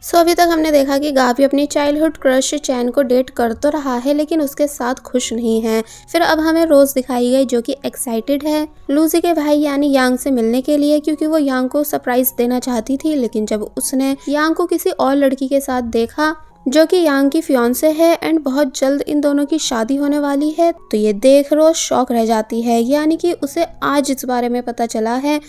अभी तक हमने देखा कि गावी अपनी चाइल्डहुड क्रश चैन को डेट कर तो रहा है लेकिन उसके साथ खुश नहीं है। फिर अब हमें रोज दिखाई गई जो कि एक्साइटेड है लूजी के भाई यानी यांग से मिलने के लिए, क्योंकि वो यांग को सरप्राइज देना चाहती थी। लेकिन जब उसने यांग को किसी और लड़की के साथ देखा जो कि यांग की फियांसे है एंड बहुत जल्द इन दोनों की शादी होने वाली है, तो ये देख रोज शॉक रह जाती है, यानी कि उसे आज इस बारे में पता चला है।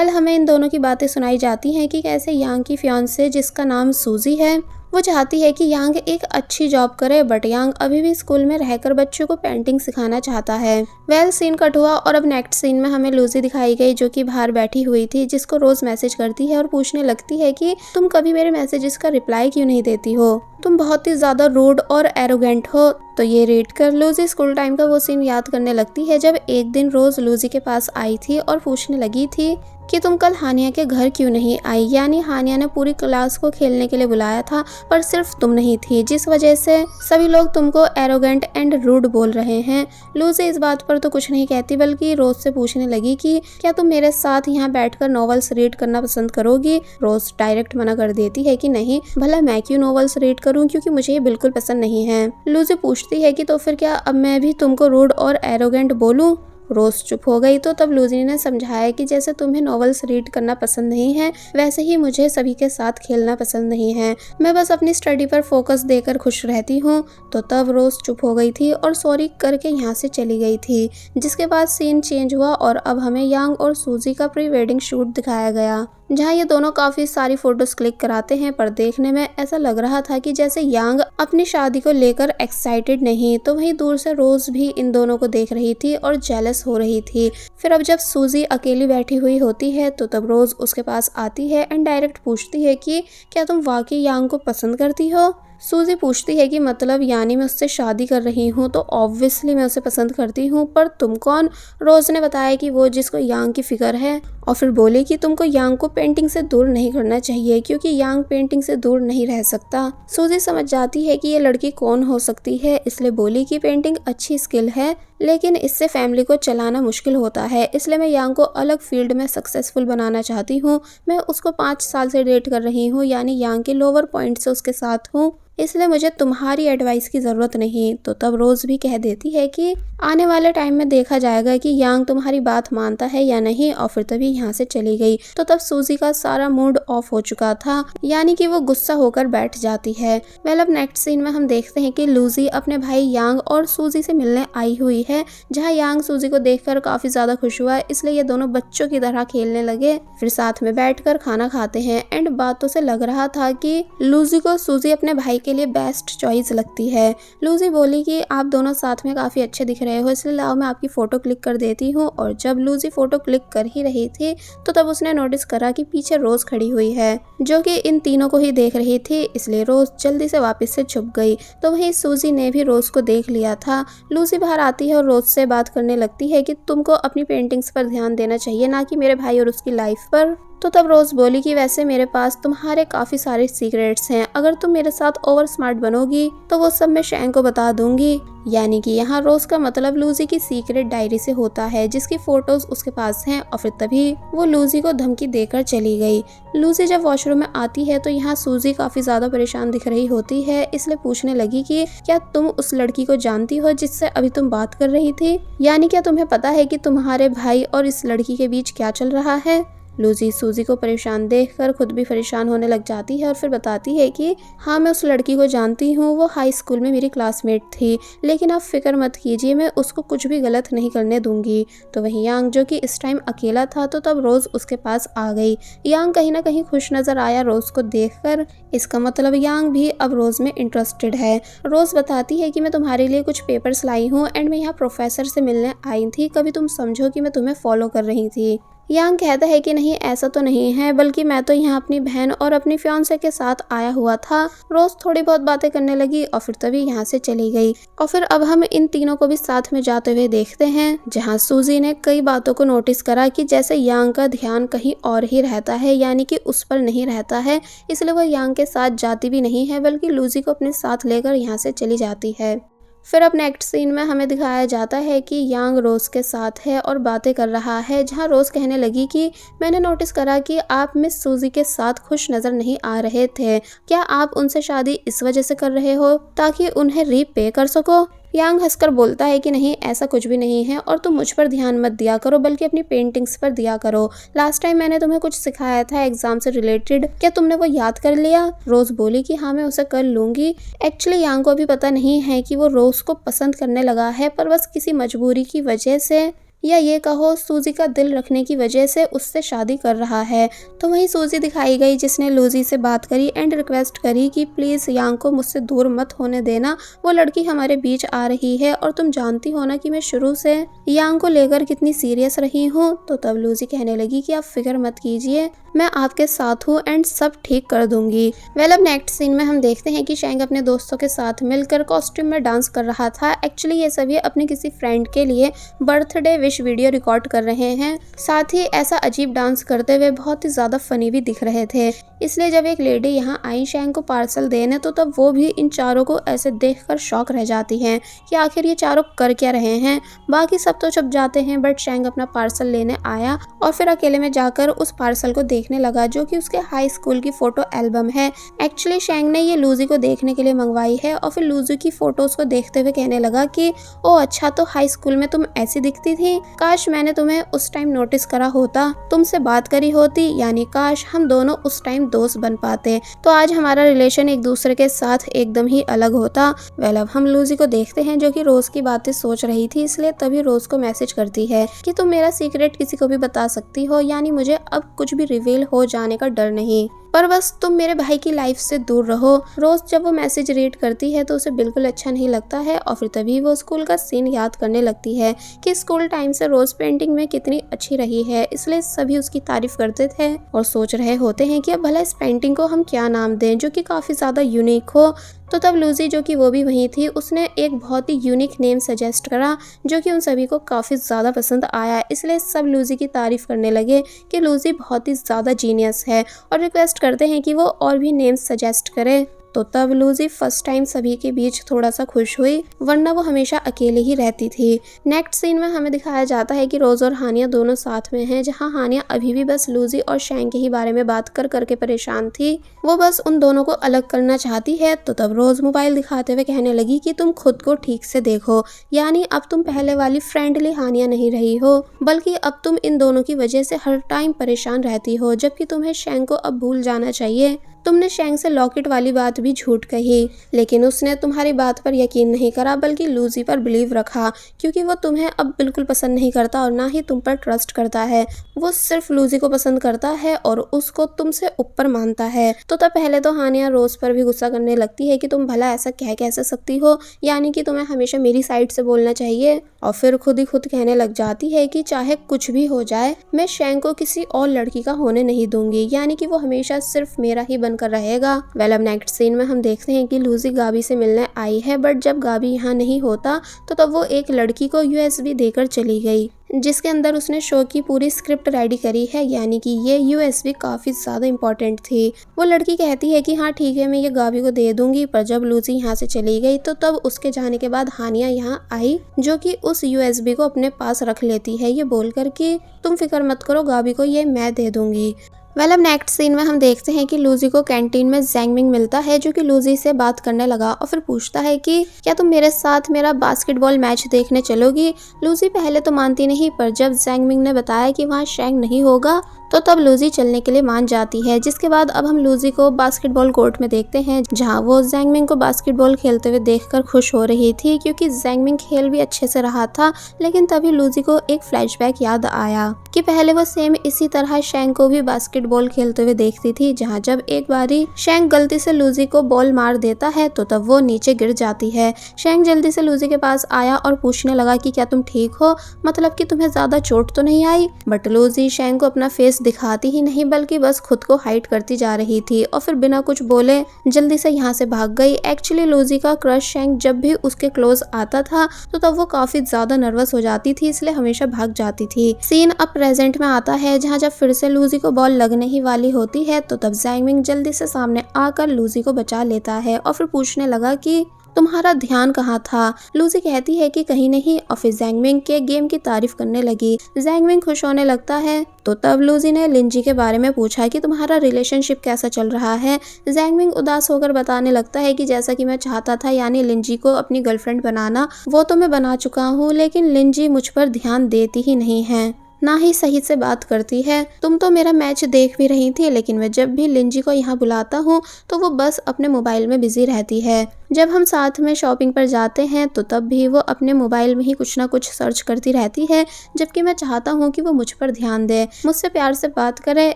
हमें इन दोनों की बातें सुनाई जाती हैं कि कैसे यांग की फियांसे जिसका नाम सूजी है वो चाहती है कि यांग एक अच्छी जॉब करे, बट यांग अभी भी स्कूल में रहकर बच्चों को पेंटिंग सिखाना चाहता है। सीन कट हुआ और अब नेक्स्ट सीन में हमें लूजी दिखाई गई जो कि बाहर बैठी हुई थी, जिसको रोज मैसेज करती है और पूछने लगती है कि तुम कभी मेरे मैसेजेस का रिप्लाई क्यों नहीं देती हो, तुम बहुत ही ज्यादा रूड और एरोगेंट हो। तो ये रीड कर लूजी स्कूल टाइम का वो सीन याद करने लगती है जब एक दिन रोज लूजी के पास आई थी और पूछने लगी थी कि तुम कल हानिया के घर क्यों नहीं आई, यानी हानिया ने पूरी क्लास को खेलने के लिए बुलाया था पर सिर्फ तुम नहीं थी, जिस वजह से सभी लोग तुमको एरोगेंट एंड रूड बोल रहे हैं। लूजी इस बात पर तो कुछ नहीं कहती बल्कि रोज से पूछने लगी कि क्या तुम मेरे साथ यहाँ बैठकर नॉवेल्स रीड करना पसंद करोगी। रोज डायरेक्ट मना कर देती है कि नहीं, भला मैं क्यों नॉवेल्स रीड करूँ, क्योंकि मुझे ये बिल्कुल पसंद नहीं है। लूजी पूछती है कि तो फिर क्या अब मैं भी तुमको रूड और एरोगेंट बोलूं। रोज चुप हो गई। तो तब लूजी ने समझाया कि जैसे तुम्हें नॉवेल्स रीड करना पसंद नहीं है वैसे ही मुझे सभी के साथ खेलना पसंद नहीं है, मैं बस अपनी स्टडी पर फोकस देकर खुश रहती हूँ। तो तब रोज चुप हो गई थी और सॉरी करके यहाँ से चली गई थी, जिसके बाद सीन चेंज हुआ और अब हमें यांग और सूजी का प्री वेडिंग शूट दिखाया गया, जहाँ ये दोनों काफी सारी फोटोज क्लिक कराते हैं। पर देखने में ऐसा लग रहा था कि जैसे यांग अपनी शादी को लेकर एक्साइटेड नहीं, तो वहीं दूर से रोज भी इन दोनों को देख रही थी और जेलस हो रही थी। फिर अब जब सूजी अकेली बैठी हुई होती है तो तब रोज उसके पास आती है एंड डायरेक्ट पूछती है कि क्या तुम वाकई यांग को पसंद करती हो। सूजी पूछती है कि मतलब यानी मैं उससे शादी कर रही हूँ तो ऑब्वियसली मैं उसे पसंद करती हूँ, पर तुम कौन। रोज ने बताया कि वो जिसको यांग की फिक्र है और फिर बोले कि तुमको यांग को पेंटिंग से दूर नहीं करना चाहिए क्योंकि यांग पेंटिंग से दूर नहीं रह सकता। सूजी समझ जाती है कि ये लड़की कौन हो सकती है, इसलिए बोली कि पेंटिंग अच्छी स्किल है लेकिन इससे फैमिली को चलाना मुश्किल होता है, इसलिए मैं यांग को अलग फील्ड में सक्सेसफुल बनाना चाहती हूँ। मैं उसको 5 साल से डेट कर रही हूँ, यानी यांग के लोअर पॉइंट से उसके साथ हूँ, इसलिए मुझे तुम्हारी एडवाइस की ज़रूरत नहीं। तो तब रोज़ भी कह देती है कि आने वाले टाइम में देखा जाएगा कि यांग तुम्हारी बात मानता है या नहीं, और फिर तभी यहाँ से चली गई। तो तब सूजी का सारा मूड ऑफ हो चुका था, यानी कि वो गुस्सा होकर बैठ जाती है। अब नेक्स्ट सीन में हम देखते हैं कि लूजी अपने भाई यांग और सूजी से मिलने आई हुई है, जहाँ यांग सूजी को देखकर काफ़ी ज़्यादा खुश हुआ, इसलिए ये दोनों बच्चों की तरह खेलने लगे। फिर साथ में बैठकर खाना खाते हैं एंड बातों से लग रहा था कि लूजी को सूजी अपने भाई के लिए बेस्ट चॉइस लगती है। लूजी बोली कि आप दोनों साथ में काफी अच्छे दिख रहे हो, इसलिए लाओ मैं आपकी फोटो क्लिक कर देती हूँ। और जब लूजी फोटो क्लिक कर ही रही थी तो तब उसने नोटिस करा कि पीछे रोज खड़ी हुई है जो कि इन तीनों को ही देख रही थी, इसलिए रोज जल्दी से वापस से छुप गई। तो वहीं सूजी ने भी रोज को देख लिया था। लूजी बाहर आती है और रोज से बात करने लगती है कि तुमको अपनी पेंटिंग्स पर ध्यान देना चाहिए, ना कि मेरे भाई और उसकी लाइफ पर। तो तब रोज बोली कि वैसे मेरे पास तुम्हारे काफी सारे सीक्रेट्स हैं, अगर तुम मेरे साथ ओवर स्मार्ट बनोगी तो वो सब मैं शैंग को बता दूंगी। यानी कि यहाँ रोज का मतलब लूजी की सीक्रेट डायरी से होता है जिसकी फोटोज उसके पास हैं। और फिर तभी वो लूजी को धमकी देकर चली गई। लूजी जब वॉशरूम में आती है तो यहाँ सूजी काफी ज्यादा परेशान दिख रही होती है, इसलिए पूछने लगी कि क्या तुम उस लड़की को जानती हो जिससे अभी तुम बात कर रही थी, यानी क्या तुम्हें पता है कि तुम्हारे भाई और इस लड़की के बीच क्या चल रहा है। लूजी सूजी को परेशान देखकर खुद भी परेशान होने लग जाती है और फिर बताती है कि हाँ मैं उस लड़की को जानती हूँ, वो हाई स्कूल में मेरी क्लासमेट थी, लेकिन आप फिक्र मत कीजिए, मैं उसको कुछ भी गलत नहीं करने दूंगी। तो वहीं यांग जो कि इस टाइम अकेला था तो तब रोज उसके पास आ गई। यांग कहीं ना कहीं खुश नजर आया रोज को देखकर, इसका मतलब यांग भी अब रोज में इंटरेस्टेड है। रोज बताती है कि मैं तुम्हारे लिए कुछ पेपर्स लाई हूँ एंड मैं यहाँ प्रोफेसर से मिलने आई थी, कभी तुम समझो कि मैं तुम्हें फॉलो कर रही थी। यांग कहता है कि नहीं ऐसा तो नहीं है, बल्कि मैं तो यहाँ अपनी बहन और अपनी फियांसे के साथ आया हुआ था। रोज थोड़ी बहुत बातें करने लगी और फिर तभी यहाँ से चली गई। और फिर अब हम इन तीनों को भी साथ में जाते हुए देखते हैं, जहाँ सूजी ने कई बातों को नोटिस करा कि जैसे यांग का ध्यान कहीं और ही रहता है, यानी कि उस पर नहीं रहता है, इसलिए वह यांग के साथ जाती भी नहीं है बल्कि लूजी को अपने साथ लेकर यहाँ से चली जाती है। फिर अब नेक्स्ट सीन में हमें दिखाया जाता है कि यांग रोज के साथ है और बातें कर रहा है, जहां रोज कहने लगी कि मैंने नोटिस करा कि आप मिस सूजी के साथ खुश नजर नहीं आ रहे थे। क्या आप उनसे शादी इस वजह से कर रहे हो ताकि उन्हें रीपे कर सको? यांग हंसकर बोलता है कि नहीं, ऐसा कुछ भी नहीं है और तुम मुझ पर ध्यान मत दिया करो बल्कि अपनी पेंटिंग्स पर दिया करो। लास्ट टाइम मैंने तुम्हें कुछ सिखाया था एग्जाम से रिलेटेड, क्या तुमने वो याद कर लिया? रोज बोली कि हाँ, मैं उसे कर लूंगी। एक्चुअली यांग को अभी पता नहीं है कि वो रोज को पसंद करने लगा है, पर बस किसी मजबूरी की वजह से या ये कहो सूजी का दिल रखने की वजह से उससे शादी कर रहा है। तो वहीं सूजी दिखाई गई जिसने लूजी से बात करी एंड रिक्वेस्ट करी कि प्लीज यांग को मुझसे दूर मत होने देना, वो लड़की हमारे बीच आ रही है और तुम जानती हो ना कि मैं शुरू से यांग को लेकर कितनी सीरियस रही हूँ। तो तब लूजी कहने लगी कि आप फिक्र मत कीजिए, मैं आपके साथ हूँ एंड सब ठीक कर दूंगी। वेल अब नेक्स्ट सीन में हम देखते हैं कि शैंग अपने दोस्तों के साथ मिलकर कॉस्ट्यूम में डांस कर रहा था। एक्चुअली ये सभी अपने किसी फ्रेंड के लिए बर्थडे विश वीडियो रिकॉर्ड कर रहे हैं। साथ ही ऐसा अजीब डांस करते हुए बहुत ही ज्यादा फनी भी दिख रहे थे। इसलिए जब एक लेडी यहाँ आई शैंग को पार्सल देने, तो तब वो भी इन चारों को ऐसे देखकर शॉक रह जाती हैं कि आखिर ये चारों कर क्या रहे हैं। बाकी सब तो छुप जाते हैं, बट शैंग अपना पार्सल लेने आया और फिर अकेले में जाकर उस पार्सल को देखने लगा, जो कि उसके हाई स्कूल की फोटो एल्बम है। एक्चुअली शैंग ने ये लूजी को देखने के लिए मंगवाई है और फिर लूजी की फोटोज को देखते हुए कहने लगा कि ओ अच्छा, तो हाई स्कूल में तुम ऐसी दिखती थी, काश मैंने तुम्हें उस टाइम नोटिस करा होता, तुमसे बात करी होती, यानी काश हम दोनों उस टाइम दोस्त बन पाते, तो आज हमारा रिलेशन एक दूसरे के साथ एकदम ही अलग होता। वेल अब हम लूजी को देखते हैं जो कि रोज की बातें सोच रही थी, इसलिए तभी रोज को मैसेज करती है कि तुम मेरा सीक्रेट किसी को भी बता सकती हो, यानी मुझे अब कुछ भी रिवील हो जाने का डर नहीं, पर बस तुम मेरे भाई की लाइफ से दूर रहो। रोज जब वो मैसेज रीड करती है तो उसे बिल्कुल अच्छा नहीं लगता है और फिर तभी वो स्कूल का सीन याद करने लगती है कि स्कूल टाइम से रोज पेंटिंग में कितनी अच्छी रही है, इसलिए सभी उसकी तारीफ करते थे और सोच रहे होते हैं कि अब भला इस पेंटिंग को हम क्या नाम दें जो कि काफी ज्यादा यूनिक हो। तो तब लूजी जो कि वो भी वहीं थी, उसने एक बहुत ही यूनिक नेम सजेस्ट करा जो कि उन सभी को काफ़ी ज़्यादा पसंद आया, इसलिए सब लूजी की तारीफ करने लगे कि लूजी बहुत ही ज़्यादा जीनियस है और रिक्वेस्ट करते हैं कि वो और भी नेम्स सजेस्ट करे। तो तब लूजी फर्स्ट टाइम सभी के बीच थोड़ा सा खुश हुई, वरना वो हमेशा अकेले ही रहती थी। नेक्स्ट सीन में हमें दिखाया जाता है कि रोज और हानिया दोनों साथ में हैं, जहां हानिया अभी भी बस लूजी और शैंग के ही बारे में बात कर करके परेशान थी, वो बस उन दोनों को अलग करना चाहती है। तो तब रोज मोबाइल दिखाते हुए कहने लगी कि तुम खुद को ठीक से देखो, यानी अब तुम पहले वाली फ्रेंडली हानिया नहीं रही हो, बल्कि अब तुम इन दोनों की वजह से हर टाइम परेशान रहती हो, जबकि तुम्हें शैंग को अब भूल जाना चाहिए। तुमने शैंग से लॉकेट वाली बात भी झूठ कही, लेकिन उसने तुम्हारी बात पर यकीन नहीं करा बल्कि लूजी पर बिलीव रखा, क्योंकि वो तुम्हें अब बिल्कुल पसंद नहीं करता और ना ही तुम पर ट्रस्ट करता है। वो सिर्फ लूजी को पसंद करता है और उसको तुमसे ऊपर मानता है। तो तब पहले तो हानिया रोज पर भी गुस्सा करने लगती है कि तुम भला ऐसा कह कैसे सकती हो, यानी कि तुम्हें हमेशा मेरी साइड से बोलना चाहिए, और फिर खुद ही खुद कहने लग जाती है कि चाहे कुछ भी हो जाए मैं शैंग को किसी और लड़की का होने नहीं दूंगी, यानी कि वो हमेशा सिर्फ मेरा ही बनकर रहेगा। वेल अब नेक्स्ट सीन में हम देखते हैं कि लूजी गाबी से मिलने आई है, बट जब गाबी यहाँ नहीं होता तो तब वो एक लड़की को यूएसबी देकर चली गई, जिसके अंदर उसने शो की पूरी स्क्रिप्ट रेडी करी है, यानी कि ये यूएसबी काफ़ी ज़्यादा इंपॉर्टेंट थी। वो लड़की कहती है कि हाँ ठीक है, मैं ये गाबी को दे दूंगी, पर जब लूजी यहाँ से चली गई तो तब उसके जाने के बाद हानिया यहाँ आई, जो कि उस यूएसबी को अपने पास रख लेती है, ये बोलकर कि तुम फिक्र मत करो, गाबी को ये मैं दे दूंगी। वेल अब नेक्स्ट सीन में हम देखते हैं कि लूजी को कैंटीन में जैंगमिंग मिलता है, जो कि लूजी से बात करने लगा और फिर पूछता है कि क्या तुम मेरे साथ मेरा बास्केटबॉल मैच देखने चलोगी। लूजी पहले तो मानती नहीं, पर जब जैंगमिंग ने बताया कि वहाँ शैंग नहीं होगा तो तब लूजी चलने के लिए मान जाती है। जिसके बाद अब हम लूजी को बास्केटबॉल कोर्ट में देखते हैं, जहां वो जैंगमिंग को बास्केटबॉल खेलते हुए देखकर खुश हो रही थी, क्योंकि जैंगमिंग खेल भी अच्छे से रहा था। लेकिन तभी लूजी को एक फ्लैशबैक याद आया कि पहले वो सेम इसी तरह शैंग को भी बास्केटबॉल खेलते हुए देखती थी, जहाँ जब एक बारी शैंग गलती से लूजी को बॉल मार देता है तो तब वो नीचे गिर जाती है। शैंग जल्दी से लूजी के पास आया और पूछने लगा कि क्या तुम ठीक हो, मतलब कि तुम्हें ज्यादा चोट तो नहीं आई। बट लूजी शैंग को अपना फेस दिखाती ही नहीं, बल्कि बस खुद को हाइड करती जा रही थी और फिर बिना कुछ बोले जल्दी से यहाँ से भाग गई। एक्चुअली लूजी का क्रश शैंग जब भी उसके क्लोज आता था तो तब वो काफी ज्यादा नर्वस हो जाती थी, इसलिए हमेशा भाग जाती थी। सीन अब प्रेजेंट में आता है, जहाँ जब फिर से लूजी को बॉल लगने ही वाली होती है तो तब जैंगमिंग जल्दी से सामने आकर लूजी को बचा लेता है और फिर पूछने लगा कि तुम्हारा ध्यान कहाँ था? लूसी कहती है कि कहीं नहीं, और फिर जैंगमिंग के गेम की तारीफ करने लगी। जैंगमिंग खुश होने लगता है। तो तब लूसी ने लिंजी के बारे में पूछा कि तुम्हारा रिलेशनशिप कैसा चल रहा है। जैंगमिंग उदास होकर बताने लगता है कि जैसा कि मैं चाहता था, यानी लिंजी को अपनी गर्लफ्रेंड बनाना, वो तो मैं बना चुका हूँ, लेकिन लिंजी मुझ पर ध्यान देती ही नहीं है, ना ही सही से बात करती है। तुम तो मेरा मैच देख भी रही थी, लेकिन मैं जब भी लिंजी को यहाँ बुलाता हूँ तो वो बस अपने मोबाइल में बिजी रहती है। जब हम साथ में शॉपिंग पर जाते हैं तो तब भी वो अपने मोबाइल में ही कुछ ना कुछ सर्च करती रहती है, जबकि मैं चाहता हूँ कि वो मुझ पर ध्यान दे, मुझसे प्यार से बात करे।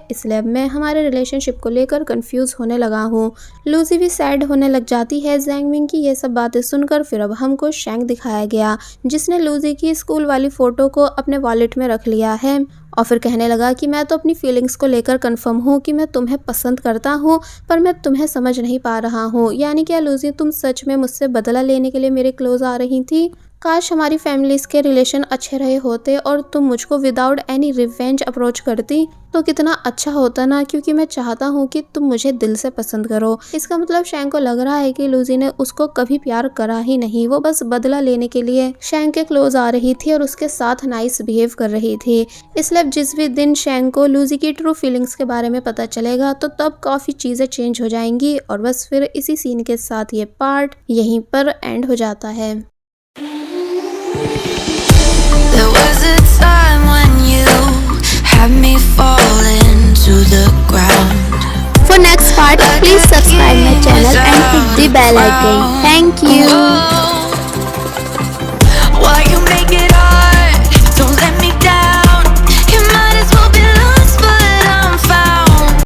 इसलिए अब मैं हमारे रिलेशनशिप को लेकर कंफ्यूज होने लगा हूँ। लूसी भी सैड होने लग जाती है जैंगमिंग की ये सब बातें सुनकर। फिर अब हमको शैंक दिखाया गया, जिसने लूसी की स्कूल वाली फोटो को अपने वॉलेट में रख लिया है, और फिर कहने लगा कि मैं तो अपनी फीलिंग्स को लेकर कंफर्म हूँ कि मैं तुम्हें पसंद करता हूँ, पर मैं तुम्हें समझ नहीं पा रहा हूँ। यानी क्या लूसी, तुम सच में मुझसे बदला लेने के लिए मेरे क्लोज आ रही थी? काश हमारी फैमिलीज के रिलेशन अच्छे रहे होते और तुम मुझको विदाउट एनी रिवेंज अप्रोच करती तो कितना अच्छा होता ना, क्योंकि मैं चाहता हूँ कि तुम मुझे दिल से पसंद करो। इसका मतलब शैंक को लग रहा है कि लूसी ने उसको कभी प्यार करा ही नहीं, वो बस बदला लेने के लिए शैंक के क्लोज आ रही थी और उसके साथ नाइस बिहेव कर रही थी। इसलिए जिस भी दिन शैंक को लूसी की ट्रू फीलिंग्स के बारे में पता चलेगा तो तब काफी चीजें चेंज हो जाएंगी। और बस फिर इसी सीन के साथ ये पार्ट यहीं पर एंड हो जाता है। There was a time when you had me falling to the ground. For next part, please subscribe my channel and hit the bell icon. Thank you.